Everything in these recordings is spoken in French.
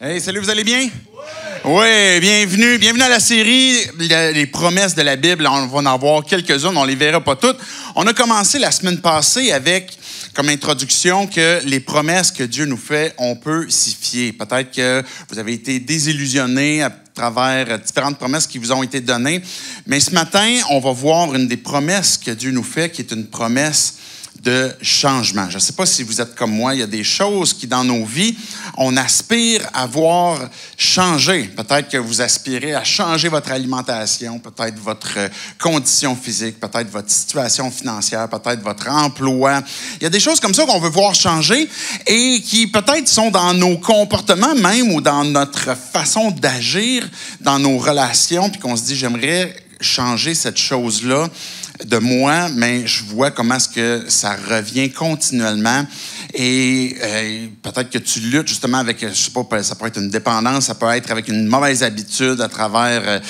Hey, salut, vous allez bien? Oui, bienvenue. Bienvenue à la série Les promesses de la Bible. On va en avoir quelques-unes, on ne les verra pas toutes. On a commencé la semaine passée avec comme introduction que les promesses que Dieu nous fait, on peut s'y fier. Peut-être que vous avez été désillusionnés à travers différentes promesses qui vous ont été données. Mais ce matin, on va voir une des promesses que Dieu nous fait, qui est une promesse de changement. Je ne sais pas si vous êtes comme moi, il y a des choses qui, dans nos vies, on aspire à voir changer. Peut-être que vous aspirez à changer votre alimentation, peut-être votre condition physique, peut-être votre situation financière, peut-être votre emploi. Il y a des choses comme ça qu'on veut voir changer et qui peut-être sont dans nos comportements même ou dans notre façon d'agir, dans nos relations, puis qu'on se dit, j'aimerais changer cette chose-là de moi, mais je vois comment est-ce que ça revient continuellement et peut-être que tu luttes justement avec, je sais pas, ça peut être une dépendance, ça peut être avec une mauvaise habitude à travers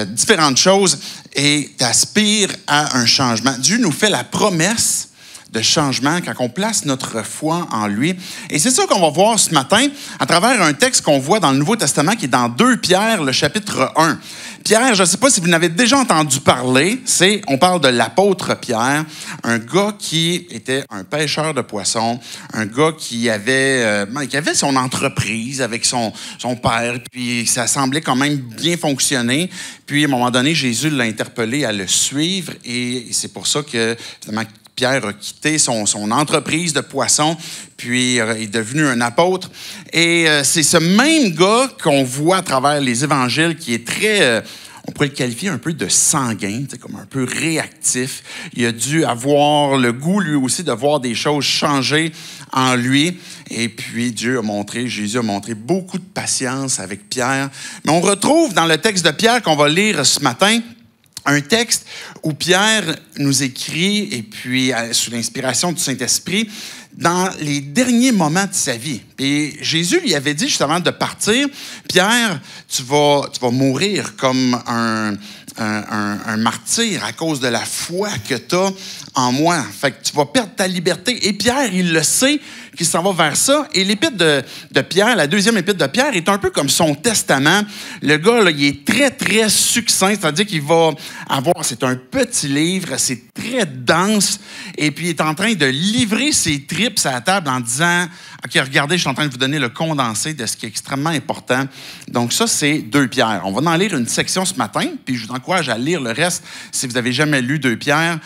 différentes choses et tu aspires à un changement. Dieu nous fait la promesse de changement quand on place notre foi en lui. Et c'est ça qu'on va voir ce matin à travers un texte qu'on voit dans le Nouveau Testament qui est dans 2 Pierre, le chapitre 1. Pierre, je ne sais pas si vous n'avez déjà entendu parler, on parle de l'apôtre Pierre, un gars qui était un pêcheur de poissons, un gars qui avait son entreprise avec son père, puis ça semblait quand même bien fonctionner. Puis à un moment donné, Jésus l'a interpellé à le suivre et c'est pour ça que finalement Pierre a quitté son entreprise de poissons, puis est devenu un apôtre. Et c'est ce même gars qu'on voit à travers les évangiles qui est très, on pourrait le qualifier un peu de sanguin, comme un peu réactif. Il a dû avoir le goût, lui aussi, de voir des choses changer en lui. Et puis Jésus a montré beaucoup de patience avec Pierre. Mais on retrouve dans le texte de Pierre qu'on va lire ce matin, un texte où Pierre nous écrit, et puis sous l'inspiration du Saint-Esprit, dans les derniers moments de sa vie. Et Jésus lui avait dit justement de partir. Pierre, tu vas mourir comme un martyr à cause de la foi que tu as en moi. Fait que tu vas perdre ta liberté. Et Pierre, il le sait qu'il s'en va vers ça. Et l'épître de Pierre, la deuxième épître de Pierre, est un peu comme son testament. Le gars, là, il est très, très succinct. C'est-à-dire qu'il va avoir... C'est un petit livre, c'est très dense. Et puis, il est en train de livrer ses tripes à la table en disant... OK, regardez, je suis en train de vous donner le condensé de ce qui est extrêmement important. Donc ça, c'est 2 Pierre. On va en lire une section ce matin, puis je vous encourage à lire le reste. Si vous n'avez jamais lu 2 Pierre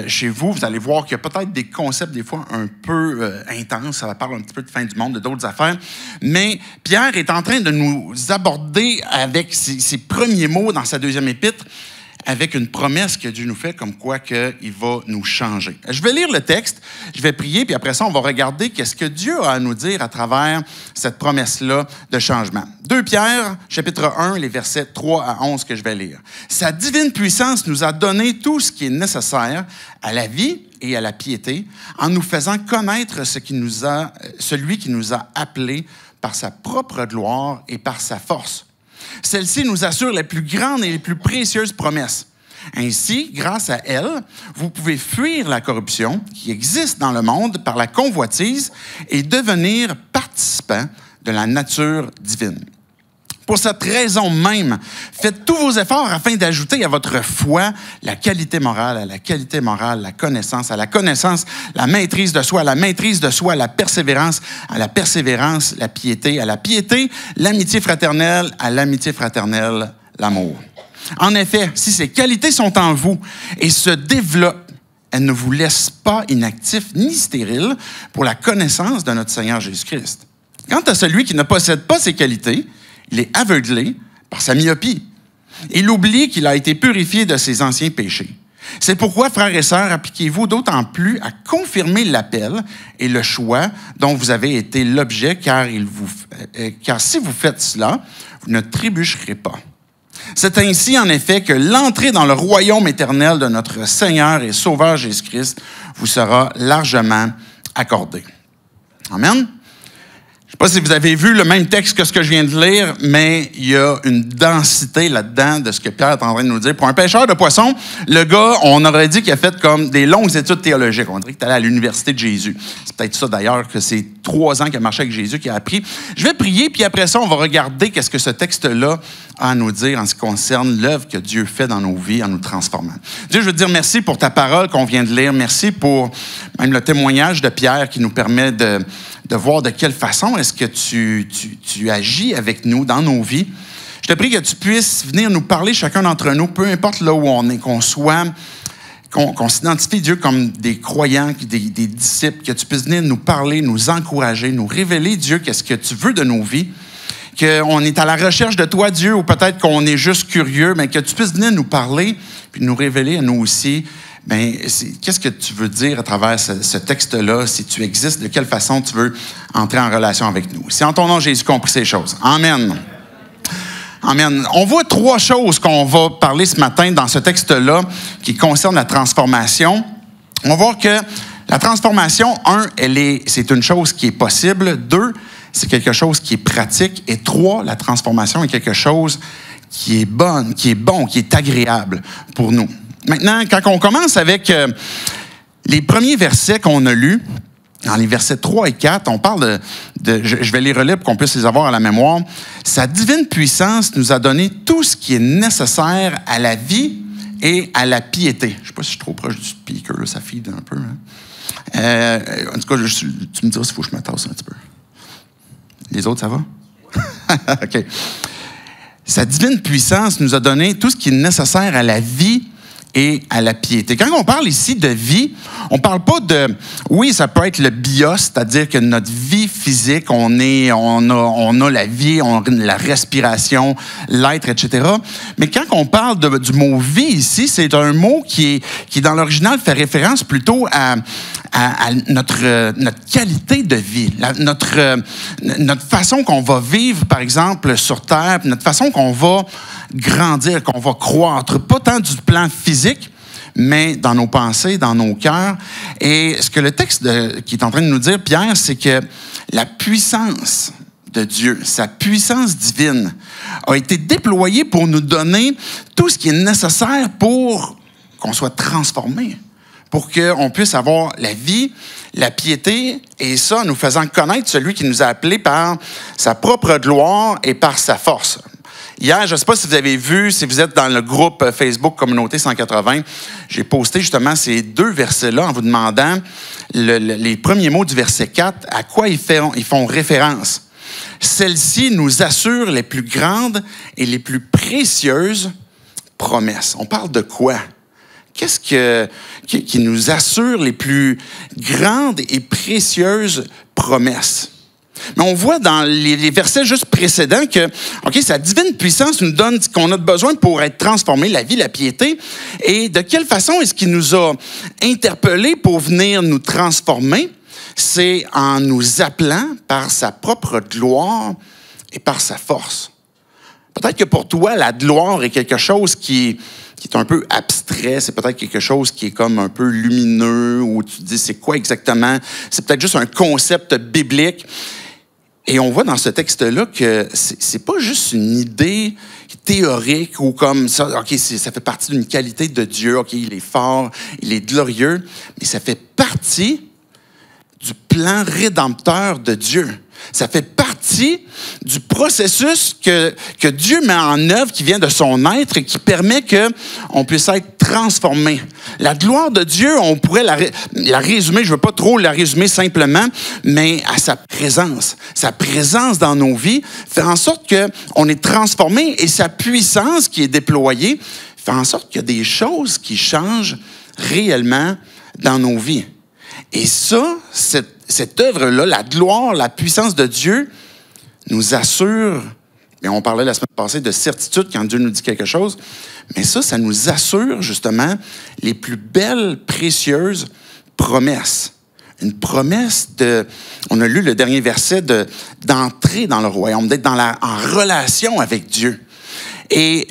chez vous, vous allez voir qu'il y a peut-être des concepts des fois un peu intenses. Ça parle un petit peu de fin du monde, de d'autres affaires. Mais Pierre est en train de nous aborder avec ses premiers mots dans sa deuxième épître, avec une promesse que Dieu nous fait, comme quoi qu'il va nous changer. Je vais lire le texte, je vais prier, puis après ça, on va regarder qu'est-ce que Dieu a à nous dire à travers cette promesse-là de changement. 2 Pierre, chapitre 1, les versets 3 à 11 que je vais lire. « Sa divine puissance nous a donné tout ce qui est nécessaire à la vie et à la piété, en nous faisant connaître celui qui nous a appelés par sa propre gloire et par sa force. Celle-ci nous assure les plus grandes et les plus précieuses promesses. Ainsi, grâce à elle, vous pouvez fuir la corruption qui existe dans le monde par la convoitise et devenir participant de la nature divine. Pour cette raison même, faites tous vos efforts afin d'ajouter à votre foi la qualité morale, à la qualité morale, la connaissance, à la connaissance, la maîtrise de soi, à la maîtrise de soi, la persévérance, à la persévérance, la piété, à la piété, l'amitié fraternelle, à l'amitié fraternelle, l'amour. En effet, si ces qualités sont en vous et se développent, elles ne vous laissent pas inactifs ni stériles pour la connaissance de notre Seigneur Jésus-Christ. Quant à celui qui ne possède pas ces qualités, il est aveuglé par sa myopie. Il oublie qu'il a été purifié de ses anciens péchés. C'est pourquoi, frères et sœurs, appliquez-vous d'autant plus à confirmer l'appel et le choix dont vous avez été l'objet, car si vous faites cela, vous ne trébucherez pas. C'est ainsi, en effet, que l'entrée dans le royaume éternel de notre Seigneur et Sauveur Jésus-Christ vous sera largement accordée. Amen. Je ne sais pas si vous avez vu le même texte que ce que je viens de lire, mais il y a une densité là-dedans de ce que Pierre est en train de nous dire. Pour un pêcheur de poissons, le gars, on aurait dit qu'il a fait comme des longues études théologiques. On dirait qu'il est allé à l'université de Jésus. C'est peut-être ça d'ailleurs que c'est 3 ans qu'il a marché avec Jésus qu'il a appris. Je vais prier, puis après ça, on va regarder qu'est-ce que ce texte-là a à nous dire en ce qui concerne l'œuvre que Dieu fait dans nos vies en nous transformant. Dieu, je veux te dire merci pour ta parole qu'on vient de lire. Merci pour même le témoignage de Pierre qui nous permet de voir de quelle façon est-ce que tu agis avec nous dans nos vies. Je te prie que tu puisses venir nous parler, chacun d'entre nous, peu importe là où on est, qu'on s'identifie, Dieu, comme des croyants, des disciples, que tu puisses venir nous parler, nous encourager, nous révéler, Dieu, qu'est-ce que tu veux de nos vies, qu'on est à la recherche de toi, Dieu, ou peut-être qu'on est juste curieux, mais que tu puisses venir nous parler, puis nous révéler à nous aussi. Bien, qu'est-ce que tu veux dire à travers ce texte-là, si tu existes, de quelle façon tu veux entrer en relation avec nous. C'est en ton nom, Jésus, qu'on prie ces choses. Amen. Amen. On voit 3 choses qu'on va parler ce matin dans ce texte-là qui concerne la transformation. On va voir que la transformation, 1, c'est une chose qui est possible. 2, c'est quelque chose qui est pratique. Et 3, la transformation est quelque chose qui est bon, qui est agréable pour nous. Maintenant, quand on commence avec les premiers versets qu'on a lus, dans les versets 3 et 4, on parle je vais les relire pour qu'on puisse les avoir à la mémoire. Sa divine puissance nous a donné tout ce qui est nécessaire à la vie et à la piété. Je ne sais pas si je suis trop proche du speaker, là, ça feed un peu. Hein? En tout cas, tu me diras s'il faut que je me tasse un petit peu. Les autres, ça va? OK. Sa divine puissance nous a donné tout ce qui est nécessaire à la vie et à la piété. Quand on parle ici de vie, on ne parle pas de... Oui, ça peut être le bios, c'est-à-dire que notre vie physique, on a la vie, on a la respiration, l'être, etc. Mais quand on parle du mot « vie » ici, c'est un mot qui dans l'original, fait référence plutôt à notre qualité de vie, notre façon qu'on va vivre, par exemple, sur Terre, notre façon qu'on va grandir, qu'on va croître, pas tant du plan physique, mais dans nos pensées, dans nos cœurs. Et ce que le texte qui est en train de nous dire, Pierre, c'est que la puissance de Dieu, sa puissance divine, a été déployée pour nous donner tout ce qui est nécessaire pour qu'on soit transformé, pour qu'on puisse avoir la vie, la piété, et ça en nous faisant connaître celui qui nous a appelés par sa propre gloire et par sa force. Hier, je ne sais pas si vous avez vu, si vous êtes dans le groupe Facebook Communauté 180, j'ai posté justement ces 2 versets-là en vous demandant les premiers mots du verset 4, à quoi ils font référence. Celle-ci nous assure les plus grandes et les plus précieuses promesses. On parle de quoi? Qu'est-ce qui nous assure les plus grandes et précieuses promesses? Mais on voit dans les versets juste précédents que, sa divine puissance nous donne ce qu'on a besoin pour être transformé, la vie, la piété. Et de quelle façon est-ce qu'il nous a interpellés pour venir nous transformer? C'est en nous appelant par sa propre gloire et par sa force. Peut-être que pour toi, la gloire est quelque chose qui est un peu abstrait, c'est peut-être quelque chose qui est comme un peu lumineux, où tu te dis c'est quoi exactement? C'est peut-être juste un concept biblique. Et on voit dans ce texte-là que c'est pas juste une idée théorique ou comme ça, ça fait partie d'une qualité de Dieu, il est fort, il est glorieux, mais ça fait partie du plan rédempteur de Dieu. Ça fait partie du processus que Dieu met en œuvre, qui vient de son être et qui permet qu'on puisse être transformé. La gloire de Dieu, on pourrait la résumer, je ne veux pas trop la résumer simplement, mais à sa présence. Sa présence dans nos vies fait en sorte qu'on est transformé et sa puissance qui est déployée fait en sorte qu'il y a des choses qui changent réellement dans nos vies. Et ça, cette œuvre-là, la gloire, la puissance de Dieu, nous assure, et on parlait la semaine passée de certitude quand Dieu nous dit quelque chose, mais ça nous assure justement les plus belles, précieuses promesses. Une promesse on a lu le dernier verset, d'entrer dans le royaume, d'être en relation avec Dieu. Et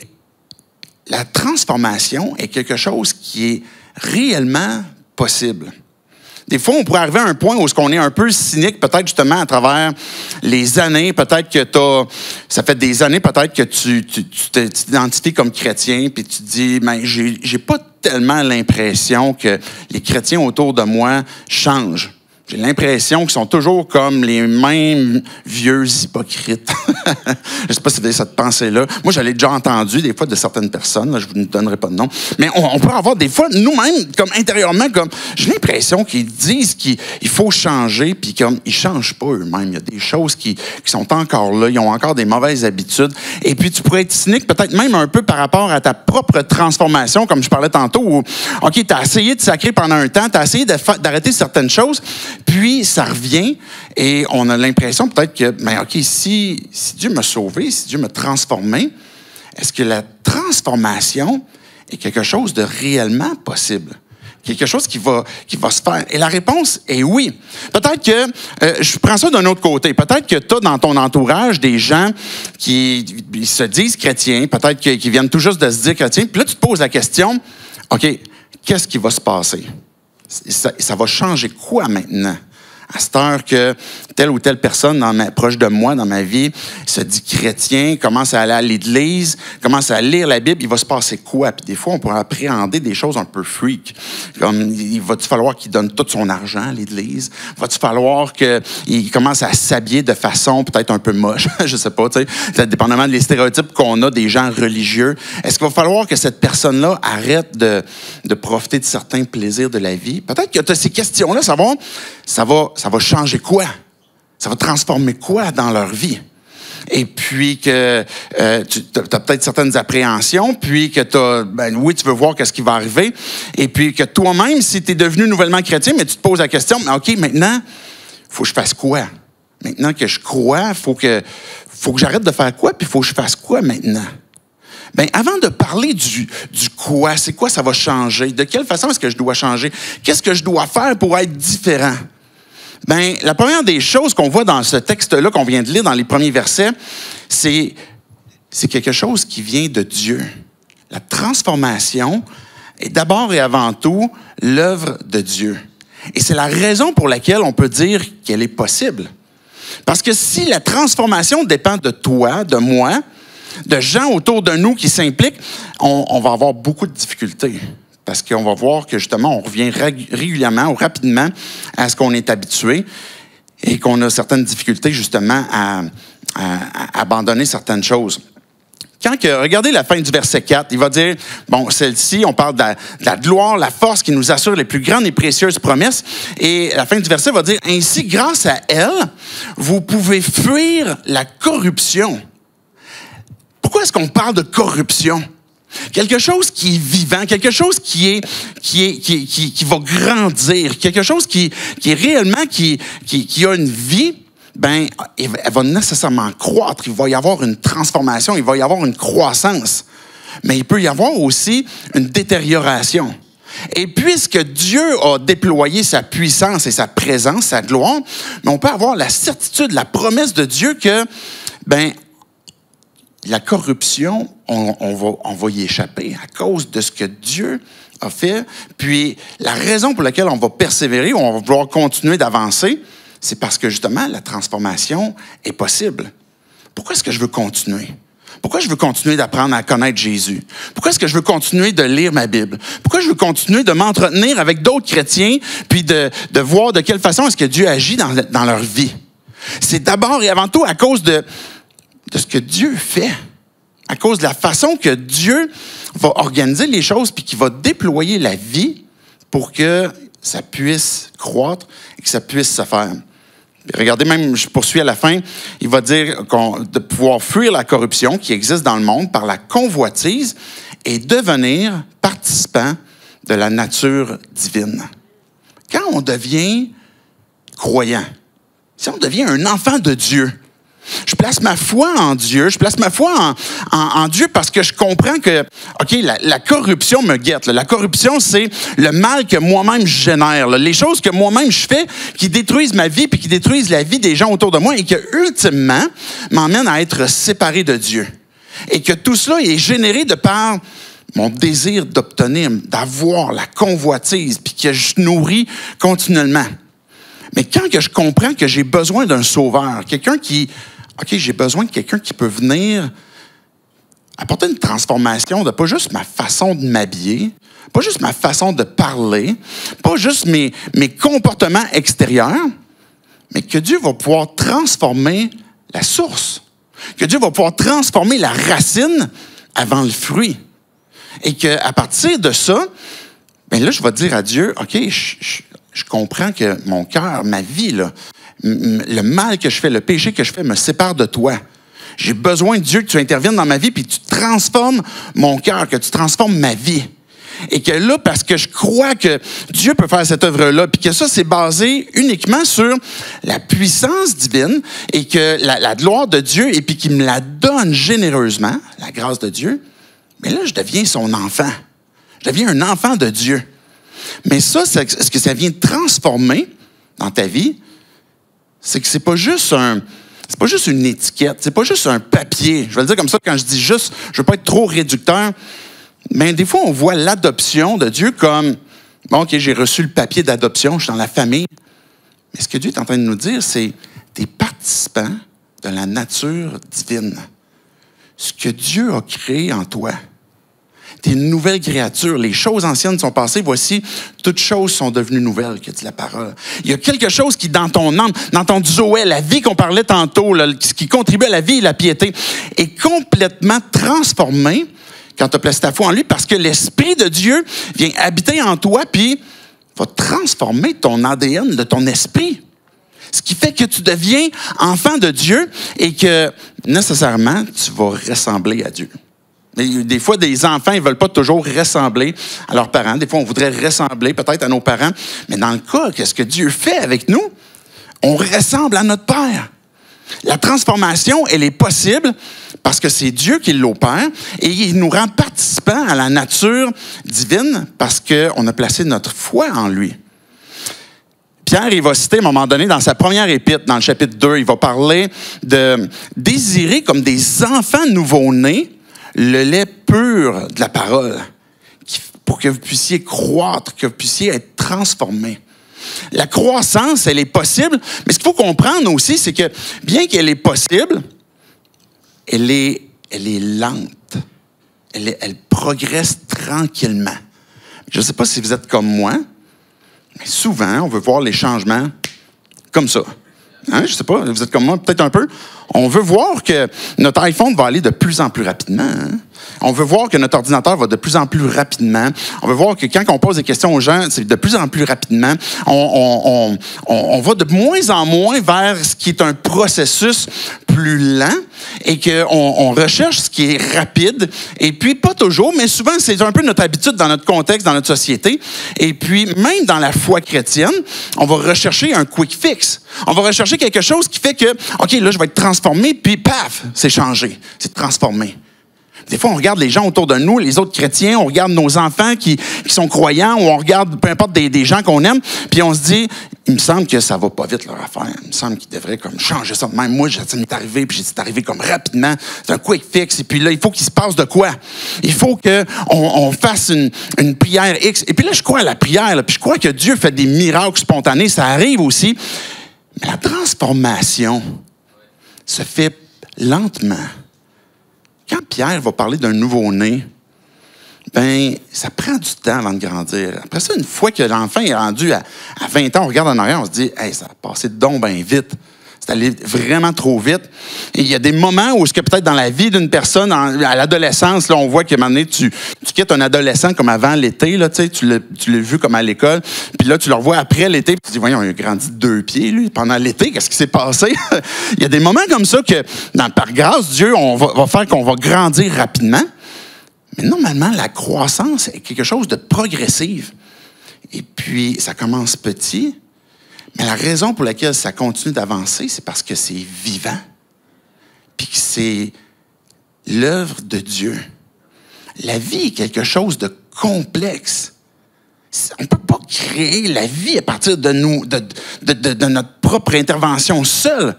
la transformation est quelque chose qui est réellement possible. Des fois, on pourrait arriver à un point où on est un peu cynique, peut-être justement à travers les années. Peut-être que ça fait des années peut-être que tu t'identifies comme chrétien, puis tu te dis, mais j'ai pas tellement l'impression que les chrétiens autour de moi changent. J'ai l'impression qu'ils sont toujours comme les mêmes vieux hypocrites. Je ne sais pas si vous avez cette pensée-là. Moi, je l'ai déjà entendu des fois de certaines personnes. Là, je ne vous donnerai pas de nom. Mais on peut avoir des fois, nous-mêmes, comme intérieurement, comme j'ai l'impression qu'ils disent qu'il faut changer, puis comme ils ne changent pas eux-mêmes. Il y a des choses qui sont encore là. Ils ont encore des mauvaises habitudes. Et puis, tu pourrais être cynique peut-être même un peu par rapport à ta propre transformation, comme je parlais tantôt, où, OK, tu as essayé de sacrer pendant un temps, tu as essayé d'arrêter certaines choses, puis ça revient et on a l'impression peut-être que, mais OK, si Dieu m'a sauvé, si Dieu m'a transformé, est-ce que la transformation est quelque chose de réellement possible? Quelque chose qui va se faire? Et la réponse est oui. Peut-être que, je prends ça d'un autre côté, peut-être que tu as dans ton entourage des gens qui se disent chrétiens, peut-être qui viennent tout juste de se dire chrétiens, puis là tu te poses la question, OK, qu'est-ce qui va se passer? Ça va changer quoi maintenant? À cette heure que telle ou telle personne proche de moi, dans ma vie, se dit chrétien, commence à aller à l'église, commence à lire la Bible, il va se passer quoi? Puis des fois, on pourrait appréhender des choses un peu freak. Comme, il va-tu falloir qu'il donne tout son argent à l'église? Va-tu falloir qu'il commence à s'habiller de façon peut-être un peu moche? Je sais pas, tu sais, dépendamment des stéréotypes qu'on a des gens religieux. Est-ce qu'il va falloir que cette personne-là arrête de profiter de certains plaisirs de la vie? Peut-être que tu as ces questions-là, ça va changer quoi? Ça va transformer quoi dans leur vie? Et puis que tu as peut-être certaines appréhensions, puis que oui, tu veux voir qu'est-ce qui va arriver, et puis que toi-même, si tu es devenu nouvellement chrétien, mais tu te poses la question, mais OK, maintenant, il faut que je fasse quoi? Maintenant que je crois, il faut que j'arrête de faire quoi, puis il faut que je fasse quoi maintenant? Bien, avant de parler du quoi, c'est quoi ça va changer? De quelle façon est-ce que je dois changer? Qu'est-ce que je dois faire pour être différent? Bien, la première des choses qu'on voit dans ce texte-là qu'on vient de lire dans les premiers versets, c'est quelque chose qui vient de Dieu. La transformation est d'abord et avant tout l'œuvre de Dieu. Et c'est la raison pour laquelle on peut dire qu'elle est possible. Parce que si la transformation dépend de toi, de moi, de gens autour de nous qui s'impliquent, on va avoir beaucoup de difficultés. Parce qu'on va voir que, justement, on revient régulièrement ou rapidement à ce qu'on est habitué et qu'on a certaines difficultés, justement, à abandonner certaines choses. Regardez la fin du verset 4, il va dire, bon, celle-ci, on parle de la gloire, la force qui nous assure les plus grandes et précieuses promesses. Et la fin du verset va dire, ainsi, grâce à elle, vous pouvez fuir la corruption. Pourquoi est-ce qu'on parle de corruption? Quelque chose qui est vivant, quelque chose qui va grandir, quelque chose qui est réellement, qui a une vie, ben, elle va nécessairement croître. Il va y avoir une transformation, il va y avoir une croissance. Mais il peut y avoir aussi une détérioration. Et puisque Dieu a déployé sa puissance et sa présence, sa gloire, on peut avoir la certitude, la promesse de Dieu que, ben, la corruption, on va y échapper à cause de ce que Dieu a fait. Puis, la raison pour laquelle on va persévérer, on va vouloir continuer d'avancer, c'est parce que, justement, la transformation est possible. Pourquoi est-ce que je veux continuer? Pourquoi je veux continuer d'apprendre à connaître Jésus? Pourquoi est-ce que je veux continuer de lire ma Bible? Pourquoi je veux continuer de m'entretenir avec d'autres chrétiens, puis de voir de quelle façon est-ce que Dieu agit dans leur vie? C'est d'abord et avant tout à cause de ce que Dieu fait, à cause de la façon que Dieu va organiser les choses puis qu'il va déployer la vie pour que ça puisse croître et que ça puisse se faire. Puis regardez, même, je poursuis à la fin, il va dire de pouvoir fuir la corruption qui existe dans le monde par la convoitise et devenir participant de la nature divine. Quand on devient croyant, si on devient un enfant de Dieu, je place ma foi en Dieu, je place ma foi en Dieu parce que je comprends que, OK, la corruption me guette. La corruption, c'est le mal que moi-même je génère. Les choses que moi-même je fais qui détruisent ma vie puis qui détruisent la vie des gens autour de moi et qui, ultimement, m'emmènent à être séparé de Dieu. Et que tout cela est généré de par mon désir d'obtenir, d'avoir la convoitise, puis que je nourris continuellement. Mais quand que je comprends que j'ai besoin d'un sauveur, j'ai besoin de quelqu'un qui peut venir apporter une transformation de pas juste ma façon de m'habiller, pas juste ma façon de parler, pas juste mes comportements extérieurs, mais que Dieu va pouvoir transformer la source, que Dieu va pouvoir transformer la racine avant le fruit. Et qu'à partir de ça, bien là, je vais dire à Dieu, OK, je comprends que mon cœur, ma vie, là, le mal que je fais, le péché que je fais me sépare de toi. J'ai besoin de Dieu que tu interviennes dans ma vie puis que tu transformes mon cœur, que tu transformes ma vie. Et que là, parce que je crois que Dieu peut faire cette œuvre-là, puis que ça, c'est basé uniquement sur la puissance divine et que la gloire de Dieu, et puis qu'il me la donne généreusement, la grâce de Dieu, mais là, je deviens son enfant. Je deviens un enfant de Dieu. Mais ça, ce que ça vient transformer dans ta vie, c'est que c'est pas juste une étiquette, c'est pas juste un papier. Je vais le dire comme ça quand je dis juste, je veux pas être trop réducteur, mais des fois, on voit l'adoption de Dieu comme, bon, OK, j'ai reçu le papier d'adoption, je suis dans la famille. Mais ce que Dieu est en train de nous dire, c'est, tu es participant de la nature divine. Ce que Dieu a créé en toi. Tu es une nouvelle créature. Les choses anciennes sont passées. Voici, toutes choses sont devenues nouvelles, que dit la parole. Il y a quelque chose qui, dans ton âme, dans ton Zoé, la vie qu'on parlait tantôt, là, qui contribue à la vie et la piété, est complètement transformée quand tu as placé ta foi en lui, parce que l'Esprit de Dieu vient habiter en toi, puis va transformer ton ADN de ton esprit. Ce qui fait que tu deviens enfant de Dieu et que, nécessairement, tu vas ressembler à Dieu. Mais des fois, des enfants, ils ne veulent pas toujours ressembler à leurs parents. Des fois, on voudrait ressembler peut-être à nos parents. Mais dans le cas, qu'est-ce que Dieu fait avec nous? On ressemble à notre Père. La transformation, elle est possible parce que c'est Dieu qui l'opère et il nous rend participants à la nature divine parce qu'on a placé notre foi en lui. Pierre, il va citer à un moment donné dans sa première épître, dans le chapitre 2, il va parler de désirer comme des enfants nouveau-nés le lait pur de la parole pour que vous puissiez croître, que vous puissiez être transformés. La croissance, elle est possible, mais ce qu'il faut comprendre aussi, c'est que bien qu'elle est possible, elle est lente. Elle progresse tranquillement. Je ne sais pas si vous êtes comme moi, mais souvent, on veut voir les changements comme ça. Hein? Je ne sais pas, vous êtes comme moi peut-être un peu. On veut voir que notre iPhone va aller de plus en plus rapidement. Hein? On veut voir que notre ordinateur va de plus en plus rapidement. On veut voir que quand on pose des questions aux gens, c'est de plus en plus rapidement. On va de moins en moins vers ce qui est un processus plus lent et qu'on recherche ce qui est rapide. Et puis, pas toujours, mais souvent, c'est un peu notre habitude dans notre contexte, dans notre société. Et puis, même dans la foi chrétienne, on va rechercher un quick fix. On va rechercher quelque chose qui fait que, OK, là, je vais être transformé, puis paf, c'est changé, c'est transformé. Des fois, on regarde les gens autour de nous, les autres chrétiens, on regarde nos enfants qui sont croyants, ou on regarde peu importe des gens qu'on aime, puis on se dit, il me semble que ça va pas vite leur affaire. Il me semble qu'ils devraient comme changer ça. Même moi, ça m'est arrivé, puis c'est arrivé comme rapidement. C'est un quick fix, et puis là, il faut qu'il se passe de quoi? Il faut qu'on fasse une prière X. Et puis là, je crois à la prière, là, puis je crois que Dieu fait des miracles spontanés, ça arrive aussi. Mais la transformation se fait lentement. Quand Pierre va parler d'un nouveau-né, ben ça prend du temps avant de grandir. Après ça, une fois que l'enfant est rendu à 20 ans, on regarde en arrière, on se dit « Hey, ça a passé donc bien vite. » C'est allé vraiment trop vite. Et il y a des moments où, peut-être dans la vie d'une personne, à l'adolescence, là, on voit qu'à un moment donné, tu quittes un adolescent comme avant l'été, là, tu l'as vu comme à l'école, puis là, tu le revois après l'été, puis tu te dis, voyons, il a grandi de 2 pieds, lui, pendant l'été, qu'est-ce qui s'est passé? Il y a des moments comme ça que, par grâce, Dieu, on va faire qu'on va grandir rapidement. Mais normalement, la croissance est quelque chose de progressif. Et puis, ça commence petit. Mais la raison pour laquelle ça continue d'avancer, c'est parce que c'est vivant. Puis que c'est l'œuvre de Dieu. La vie est quelque chose de complexe. On ne peut pas créer la vie à partir de nous, de notre propre intervention seule.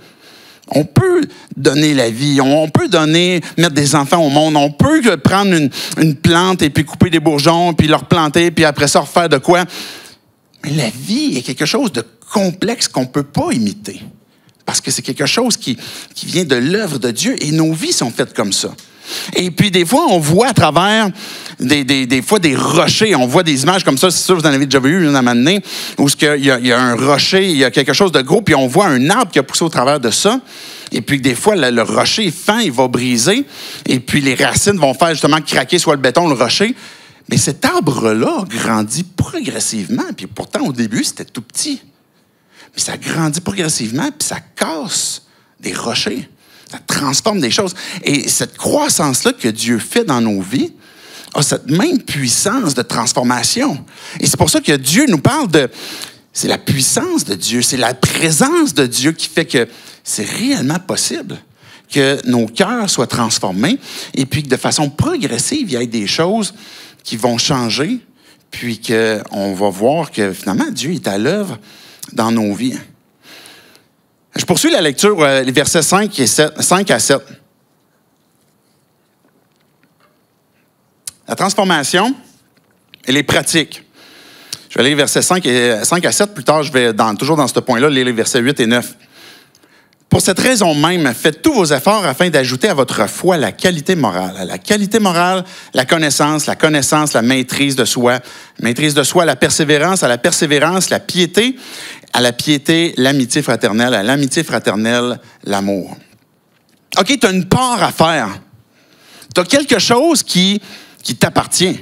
On peut donner la vie, on peut mettre des enfants au monde, on peut prendre une plante et puis couper des bourgeons, puis leur planter, puis après ça refaire de quoi. Mais la vie est quelque chose de complexe qu'on ne peut pas imiter. Parce que c'est quelque chose qui vient de l'œuvre de Dieu et nos vies sont faites comme ça. Et puis, des fois, on voit à travers des fois des rochers, on voit des images comme ça, c'est sûr que vous en avez déjà vu une à un moment donné, où il y a un rocher, il y a quelque chose de gros, puis on voit un arbre qui a poussé au travers de ça. Et puis, des fois, le rocher est fin, il va briser, et puis les racines vont faire justement craquer soit le béton, le rocher. Mais cet arbre-là grandit progressivement, puis pourtant, au début, c'était tout petit. Mais ça grandit progressivement, puis ça casse des rochers. Ça transforme des choses. Et cette croissance-là que Dieu fait dans nos vies a cette même puissance de transformation. Et c'est pour ça que Dieu nous parle de... C'est la puissance de Dieu, c'est la présence de Dieu qui fait que c'est réellement possible que nos cœurs soient transformés et puis que de façon progressive, il y ait des choses qui vont changer, puis qu'on va voir que finalement, Dieu est à l'œuvre dans nos vies. Je poursuis la lecture, les versets 5 à 7. La transformation, elle est pratique. Je vais lire les versets 5 à 7. Plus tard, je vais, toujours dans ce point-là, lire les versets 8 et 9. Pour cette raison même, faites tous vos efforts afin d'ajouter à votre foi la qualité morale. À la qualité morale, la connaissance, la maîtrise de soi. Maîtrise de soi, la persévérance, à la persévérance, la piété, à la piété, l'amitié fraternelle, à l'amitié fraternelle, l'amour. OK, tu as une part à faire. Tu as quelque chose qui t'appartient.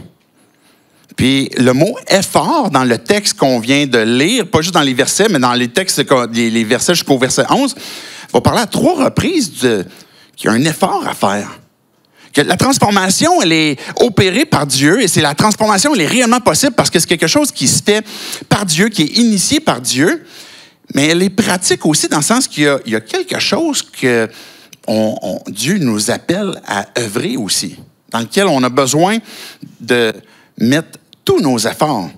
Puis le mot « effort » dans le texte qu'on vient de lire, pas juste dans les versets, mais dans les textes, les versets jusqu'au verset 11, va parler à 3 reprises qu'il y a un effort à faire. Que la transformation, elle est opérée par Dieu, et c'est la transformation, elle est réellement possible parce que c'est quelque chose qui se fait par Dieu, qui est initié par Dieu, mais elle est pratique aussi dans le sens qu'il y a quelque chose que Dieu nous appelle à œuvrer aussi, dans lequel on a besoin de mettre tous nos efforts.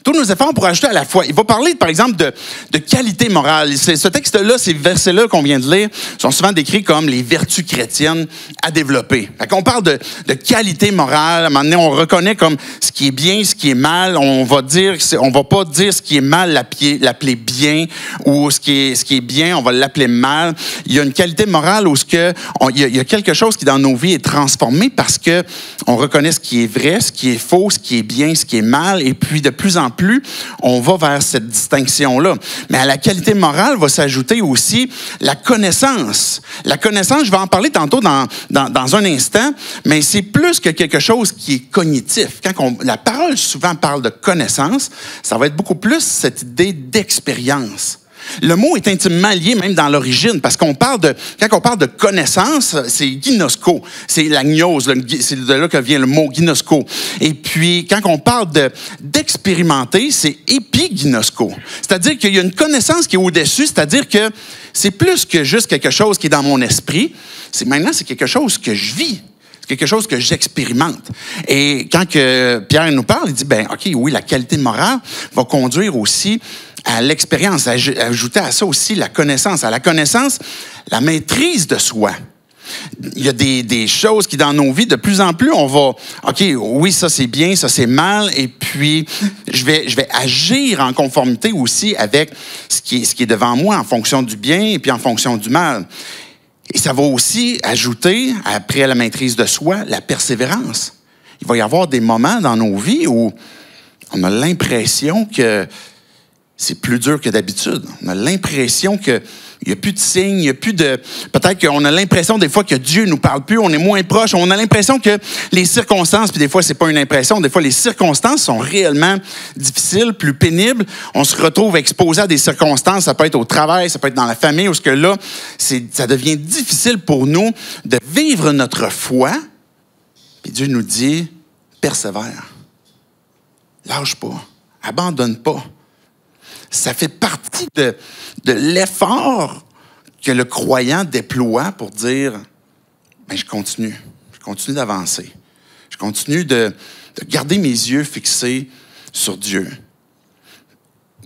Tous nos efforts pour ajouter à la foi. Il va parler, par exemple, de qualité morale. Ce texte-là, ces versets-là qu'on vient de lire, sont souvent décrits comme les vertus chrétiennes à développer. Fait qu'on parle de qualité morale. À un moment donné, on reconnaît comme ce qui est bien, ce qui est mal. On va pas dire ce qui est mal, l'appeler bien, ou ce qui est bien, on va l'appeler mal. Il y a une qualité morale où il y a quelque chose qui, dans nos vies, est transformé parce que on reconnaît ce qui est vrai, ce qui est faux, ce qui est bien, ce qui est mal, et puis de plus en plus, on va vers cette distinction-là. Mais à la qualité morale va s'ajouter aussi la connaissance. La connaissance, je vais en parler tantôt dans un instant, mais c'est plus que quelque chose qui est cognitif. Quand la parole souvent parle de connaissance, ça va être beaucoup plus cette idée d'expérience. Le mot est intimement lié même dans l'origine, parce quand on parle de connaissance, c'est ginosko, c'est la gnose, c'est de là que vient le mot ginosko. Et puis, quand on parle d'expérimenter, c'est épiginosko. C'est-à-dire qu'il y a une connaissance qui est au-dessus, c'est-à-dire que c'est plus que juste quelque chose qui est dans mon esprit, c'est quelque chose que je vis. Quelque chose que j'expérimente. Et quand Pierre nous parle, il dit, OK, oui, la qualité morale va conduire aussi à l'expérience, ajouter à ça aussi la connaissance. À la connaissance, la maîtrise de soi. Il y a des choses qui, dans nos vies, de plus en plus, on va, OK, oui, ça c'est bien, ça c'est mal, et puis je vais agir en conformité aussi avec ce qui est devant moi, en fonction du bien et puis en fonction du mal. Et ça va aussi ajouter, après la maîtrise de soi, la persévérance. Il va y avoir des moments dans nos vies où on a l'impression que c'est plus dur que d'habitude. On a l'impression qu'il n'y a plus de signes, il n'y a plus de... Peut-être qu'on a l'impression des fois que Dieu ne nous parle plus, on est moins proche. On a l'impression que les circonstances, puis des fois, c'est pas une impression, des fois, les circonstances sont réellement difficiles, plus pénibles. On se retrouve exposé à des circonstances, ça peut être au travail, ça peut être dans la famille, où ce que là, ça devient difficile pour nous de vivre notre foi. Puis Dieu nous dit, persévère. Lâche pas. Abandonne pas. Ça fait partie de l'effort que le croyant déploie pour dire, je continue d'avancer. Je continue de garder mes yeux fixés sur Dieu.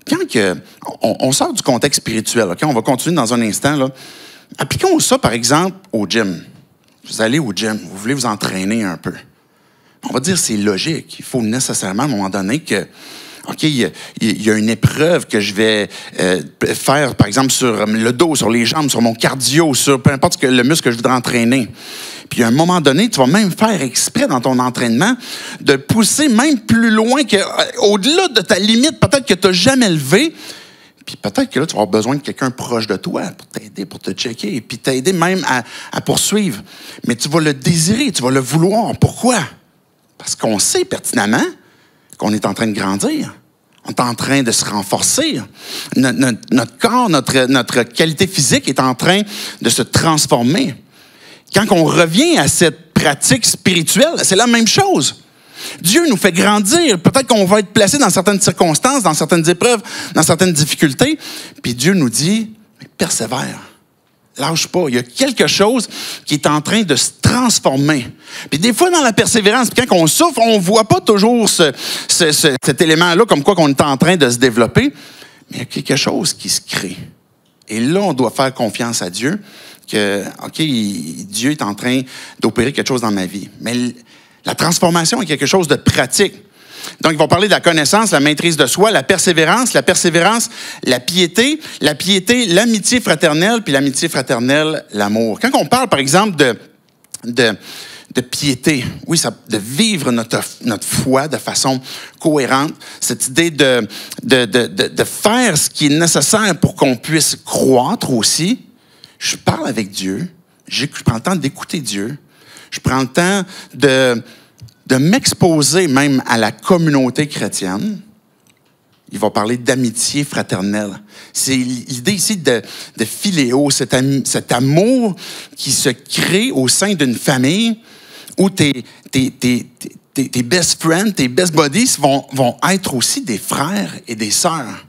Quand on sort du contexte spirituel, okay? On va continuer dans un instant, là, Appliquons ça, par exemple, au gym. Vous allez au gym, vous voulez vous entraîner un peu. On va dire que c'est logique. Il faut nécessairement, à un moment donné, que OK, il y a une épreuve que je vais faire, par exemple, sur le dos, sur les jambes, sur mon cardio, sur peu importe le muscle que je voudrais entraîner. Puis à un moment donné, tu vas même faire exprès dans ton entraînement de pousser même plus loin au-delà de ta limite, peut-être que tu n'as jamais levé. Puis peut-être que là, tu vas avoir besoin de quelqu'un proche de toi pour t'aider, pour te checker, et puis t'aider même à poursuivre. Mais tu vas le désirer, tu vas le vouloir. Pourquoi? Parce qu'on sait pertinemment qu'on est en train de grandir. On est en train de se renforcer. Notre corps, notre qualité physique est en train de se transformer. Quand on revient à cette pratique spirituelle, c'est la même chose. Dieu nous fait grandir. Peut-être qu'on va être placé dans certaines circonstances, dans certaines épreuves, dans certaines difficultés. Puis Dieu nous dit, persévère. Lâche pas. Il y a quelque chose qui est en train de se transformer. Puis des fois, dans la persévérance, quand on souffre, on ne voit pas toujours cet élément-là comme quoi qu'on est en train de se développer. Mais il y a quelque chose qui se crée. Et là, on doit faire confiance à Dieu que, OK, Dieu est en train d'opérer quelque chose dans ma vie. Mais la transformation est quelque chose de pratique. Donc, ils vont parler de la connaissance, la maîtrise de soi, la persévérance, la piété, l'amitié fraternelle, puis l'amitié fraternelle, l'amour. Quand on parle, par exemple, de piété, oui, de vivre notre foi de façon cohérente, cette idée de faire ce qui est nécessaire pour qu'on puisse croître aussi. Je parle avec Dieu, je prends le temps d'écouter Dieu, je prends le temps de m'exposer même à la communauté chrétienne. Il va parler d'amitié fraternelle. C'est l'idée ici de philéo, cet amour qui se crée au sein d'une famille où tes best friends, tes best buddies vont être aussi des frères et des sœurs.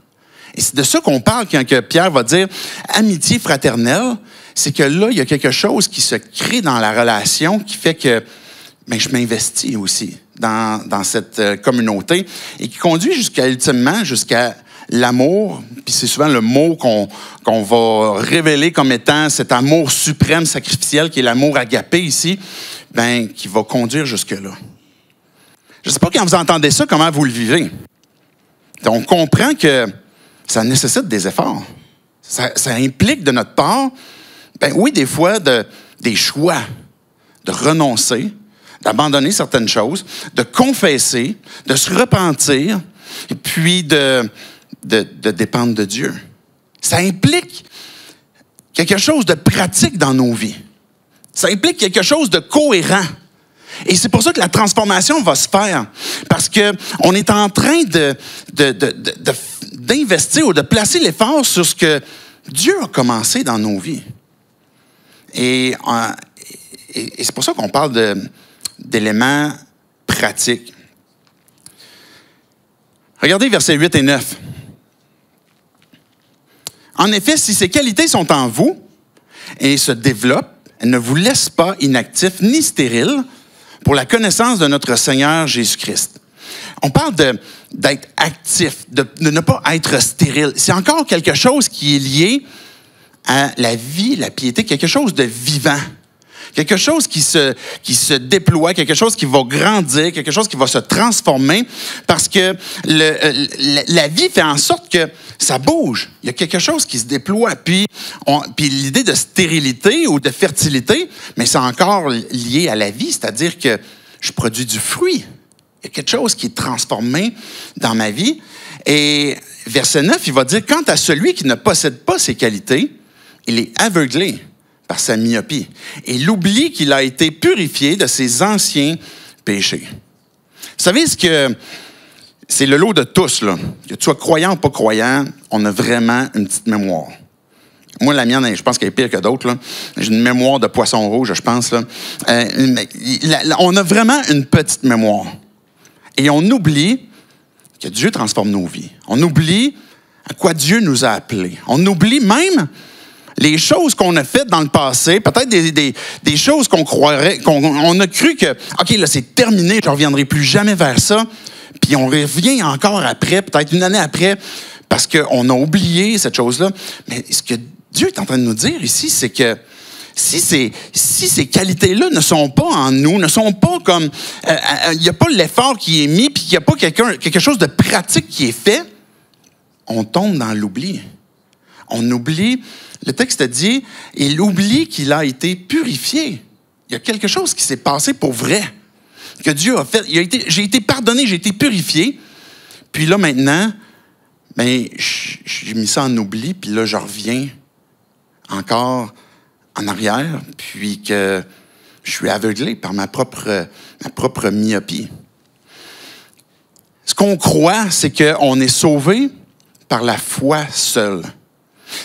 Et c'est de ça qu'on parle quand Pierre va dire amitié fraternelle. C'est que là, il y a quelque chose qui se crée dans la relation qui fait que je m'investis aussi dans cette communauté et qui conduit ultimement jusqu'à l'amour. Puis c'est souvent le mot qu'on va révéler comme étant cet amour suprême, sacrificiel, qui est l'amour agapé ici, qui va conduire jusque-là. Je ne sais pas quand vous entendez ça, comment vous le vivez. On comprend que ça nécessite des efforts. Ça implique de notre part, oui, des fois, des choix, de renoncer, d'abandonner certaines choses, de confesser, de se repentir, et puis de dépendre de Dieu. Ça implique quelque chose de pratique dans nos vies. Ça implique quelque chose de cohérent. Et c'est pour ça que la transformation va se faire. Parce qu'on est en train d'investir ou de placer l'effort sur ce que Dieu a commencé dans nos vies. Et c'est pour ça qu'on parle d'éléments pratiques. Regardez versets 8 et 9. En effet, si ces qualités sont en vous et se développent, elles ne vous laissent pas inactifs ni stériles pour la connaissance de notre Seigneur Jésus-Christ. On parle d'être actif, de ne pas être stérile. C'est encore quelque chose qui est lié à la vie, la piété, quelque chose de vivant. Quelque chose qui se déploie, quelque chose qui va grandir, quelque chose qui va se transformer, parce que la vie fait en sorte que ça bouge. Il y a quelque chose qui se déploie. Puis l'idée de stérilité ou de fertilité, mais c'est encore lié à la vie, c'est-à-dire que je produis du fruit. Il y a quelque chose qui est transformé dans ma vie. Et verset 9, il va dire, quant à celui qui ne possède pas ces qualités, il est aveuglé par sa myopie. Et il oublie qu'il a été purifié de ses anciens péchés. Vous savez ce que c'est le lot de tous, là. Que tu sois croyant ou pas croyant, on a vraiment une petite mémoire. Moi, la mienne, je pense qu'elle est pire que d'autres, là. J'ai une mémoire de poisson rouge, je pense, là. On a vraiment une petite mémoire. Et on oublie que Dieu transforme nos vies. On oublie à quoi Dieu nous a appelés. On oublie même les choses qu'on a faites dans le passé, peut-être des choses qu'on croirait, qu'on a cru que, OK, là, c'est terminé, je ne reviendrai plus jamais vers ça. Puis on revient encore après, peut-être une année après, parce qu'on a oublié cette chose-là. Mais ce que Dieu est en train de nous dire ici, c'est que si ces qualités-là ne sont pas en nous, ne sont pas comme... Il n'y a pas l'effort qui est mis, puis il n'y a pas quelque chose de pratique qui est fait, on tombe dans l'oubli. On oublie, le texte dit, il oublie qu'il a été purifié. Il y a quelque chose qui s'est passé pour vrai, que Dieu a fait. J'ai été pardonné, j'ai été purifié. Puis là, maintenant, j'ai mis ça en oubli, puis là, je reviens encore en arrière, puis que je suis aveuglé par ma propre myopie. Ce qu'on croit, c'est qu'on est sauvé par la foi seule.